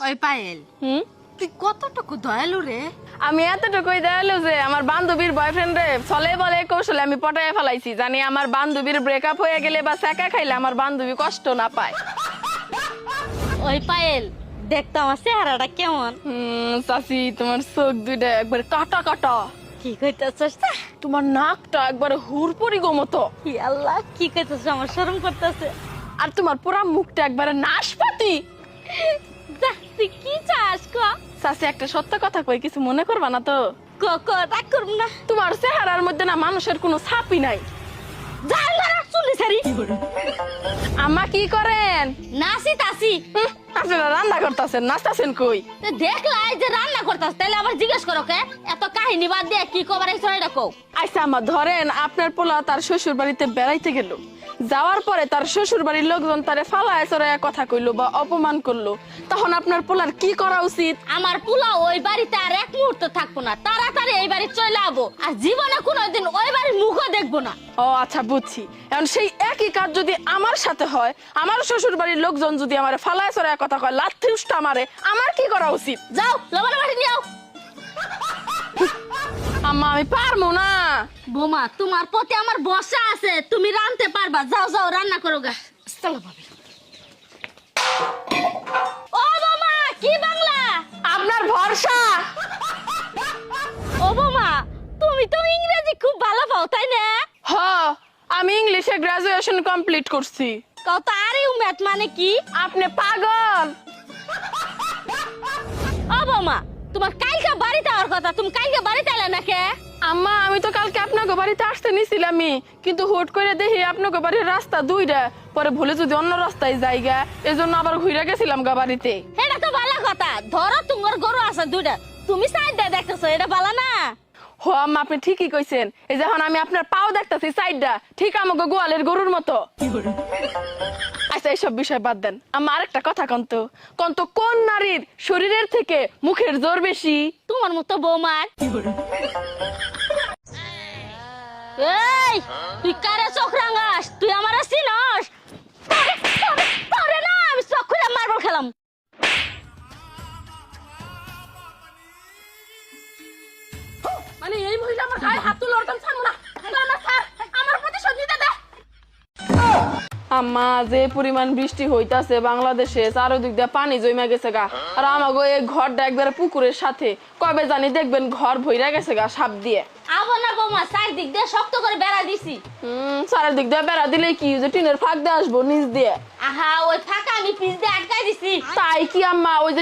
ওই পায়েল, তুই কতটুকু দয়ালু রে? আমি এতটুকুই দয়ালু যে আমার বান্ধবীর বয়ফ্রেন্ড রে চলে বলে কৌশলে আমি পটায় ফেলাইছি, জানি আমার বান্ধবীর ব্রেকআপ হয়ে গেলে বা সেকা খাইলে আমার বান্ধবী কষ্ট না পায়। ওই পায়েল, দেখতো আমার চেহারাটা কেমন। চাচি, তোমার চোখ দুইটা একবার কাটা কাটা, কি কইতেছস? তোমার নাকটা একবার হুরপুরি গো মতো, ই আল্লাহ, কি কইতেছ? আমার শরম করতেছে। আর তোমার পুরা মুখটা একবারে নাশপাতি। যা, তুই কি চাস ক? চাচি, একটা সত্য কথা কই, কিছু মনে করবা না তো? ক ক, রাগ করব না। তোমার চেহারার মধ্যে না মানুষের কোনো ছাপই নাই। যা না, চুলি সারি। আম্মা কি করেন? নাসি তাসি। আপনারা রান্না করতেছেন, নাচতেছেন কই? দেখলাই যে রান্না করতাস, তাহলে আবার জিজ্ঞেস করো কে? এত কাহিনী বাদ দিয়ে কি কবার আইছো এটা কও। আচ্ছা আম্মা, ধরেন আপনার পোলা তার শ্বশুর বাড়িতে বেড়াইতে গেল, যাওয়ার পরে তার শ্বশুর বাড়ির লোকজন তারে ফালায় চড়াইয়া কথা কইলো বা অপমান করলো, তখন আপনার পোলার কি করা উচিত? আমার পোলা ওই বাড়িতে আর এক মুহূর্ত থাকবো না, তাড়াতাড়ি এই বাড়ি চলে যাবো, আর জীবনে কোনোদিন ওই বাড়ির মুখও দেখবো না। ও আচ্ছা, বুঝছি। এখন সেই একই কাজ যদি আমার সাথে হয়, আমার শ্বশুর বাড়ির লোকজন যদি আমার ফালায় চড়াইয়া কথা কয়, লাথি উষ্টা মারে, আমার কি করা উচিত? যাও, লবণ বাড়ি নিয়ে যাও। আম্মা, আমি পারবো না। বোমা, তোমার প্রতি আমার বর্ষা আছে, তুমি রাঁধতে পারবা। যাও যাও, রান্না করো গা। চলো ভাবি। ও বোমা, কি বাংলা? আপনার ভরসা। ও বোমা, তুমি তো ইংরেজি খুব ভালো পাও, তাই না? হ, আমি ইংলিশে গ্রাজুয়েশন কমপ্লিট করছি। কত আরে উমেদ মানে কি? আপনি পাগল। ও বোমা, তোমার কালকে বাড়িতে আওয়ার কথা, তুমি কালকে বাড়িতে এলে না কে? আম্মা, আমি তো কালকে আপনাকে বাড়িতে আসতে নিছিলামই, কিন্তু হুট করে দেখি আপনাকে বাড়ির রাস্তা দুইটা, পরে ভুলে যদি অন্য রাস্তায় যাইগা, এজন্য আবার ঘুরে গেছিলাম গা বাড়িতে। এটা তো ভালো কথা। ধরো তোমার গরু আছে দুইটা, তুমি সাইড দিয়ে দেখতেছো, এটা ভালো না? হো আম্মা, আপনি ঠিকই কইছেন। এই যখন আমি আপনার পাও দেখতেছি সাইডটা, ঠিক আমাকে গোয়ালের গরুর মতো। আচ্ছা, এইসব বিষয় বাদ দেন। আমার আরেকটা কথা কন্ত কোন নারীর শরীরের থেকে মুখের জোর বেশি? তোমার মতো বৌমার। এই, তুই কারে চোখ রাঙাস? তুই আমার চিনস? তোরে না আমি চোখ খুলে মার্বল খেলাম। মানে এই মহিলা আমার গায়ে হাত তুলে ওরকম ছাড়বো না। আমার প্রতিশোধ নিতে দে। আম্মা, যে পরিমাণ বৃষ্টি হইতাছে বাংলাদেশে, চারদিক দিয়ে পানি জমা গেছে গা, আর আমাগো এই ঘরটা একবারে পুকুরের সাথে, কবে জানি দেখবেন ঘর ভইরা গেছে গা সাপ দিয়ে। আবো না বৌমা, চারদিক দিয়ে শক্ত করে বেড়া দিছি। চারিদিক দিয়ে বেড়া দিলে কি যে টিনের ফাঁক দিয়ে আসবো নিচ দিয়ে? আহা, ওই ফাঁকা আমি পিছ দিয়ে আটকাই দিছি। তাই কি আম্মা? ওই যে